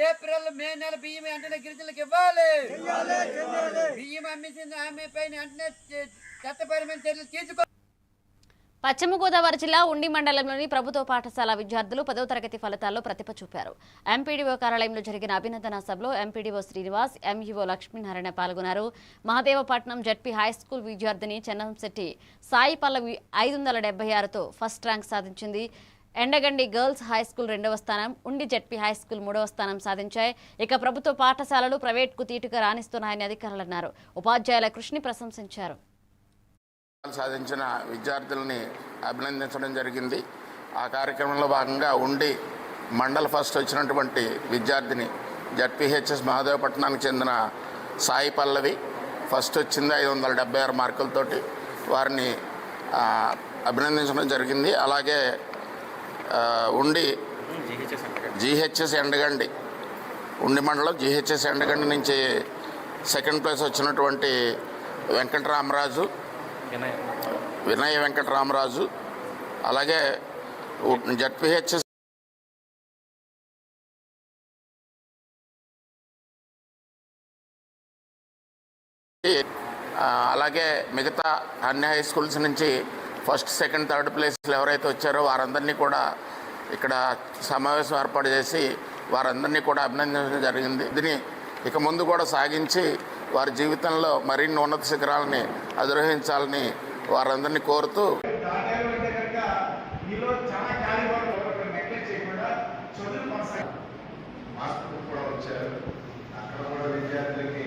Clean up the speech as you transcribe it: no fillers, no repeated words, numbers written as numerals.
April May నెల బియ్యం వెంటనే గిరిజనులకు ఇవ్వాలి. బియ్యం అమ్మేసిన ఆమె పైన వెంటనే చట్టపరమైన చర్యలు తీసుకో. పశ్చిమ గోదావరి జిల్లా ఉండి మండలంలోని ప్రభుత్వ పాఠశాల విద్యార్థులు 10వ తరగతి ఫలితాల్లో ప్రతిభ చూపారు. ఎంపీడీఓ కార్యాలయంలో జరిగిన అభినందన సభలో ఎంపీడీఓ శ్రీనివాస్, ఎంఈఓ లక్ష్మీనారాయణ పాల్గొన్నారు. మహదేవపట్నం జడ్పీ హైస్కూల్ విద్యార్థిని చెన్నంశెట్టి సాయి పల్లవి 576తో ఫస్ట్ ర్యాంక్ సాధించింది. ఎండగండి గర్ల్స్ హైస్కూల్ 2వ స్థానం, ఉండి జడ్పీ హైస్కూల్ 3వ స్థానం సాధించాయి. ఇక ప్రభుత్వ పాఠశాలలు ప్రైవేట్కు తీటుగా రాణిస్తున్నాయని అధికారులు అన్నారు. ఉపాధ్యాయుల కృషిని ప్రశంసించారు. సాధించిన విద్యార్థులని అభినందించడం జరిగింది. ఆ కార్యక్రమంలో భాగంగా ఉండి మండల ఫస్ట్ వచ్చినటువంటి విద్యార్థిని జడ్పీహెచ్ఎస్ మహదేవపట్నానికి చెందిన సాయి పల్లవి ఫస్ట్ వచ్చింది 576 మార్కులతోటి. వారిని అభినందించడం జరిగింది. అలాగే ఉండి జీహెచ్ఎస్ ఎండగండి, ఉండి మండలం జీహెచ్ఎస్ ఎండగండి నుంచి సెకండ్ ప్లేస్ వచ్చినటువంటి వెంకటరామరాజు, వినయ వెంకటరామరాజు, అలాగే జడ్పీహెచ్ఎస్ అలాగే మిగతా అన్ని హై స్కూల్స్ నుంచి ఫస్ట్, సెకండ్, థర్డ్ ప్లేస్లు ఎవరైతే వచ్చారో వారందరినీ కూడా ఇక్కడ సమావేశం ఏర్పాటు చేసి వారందరినీ కూడా అభినందించడం జరిగింది. దీన్ని ఇక ముందు కూడా సాగించి వారి జీవితంలో మరిన్ని ఉన్నత శిఖరాలని అధిరోహించాలని వారందరినీ కోరుతూ కూడా వచ్చారు. అక్కడ కూడా విద్యార్థులకి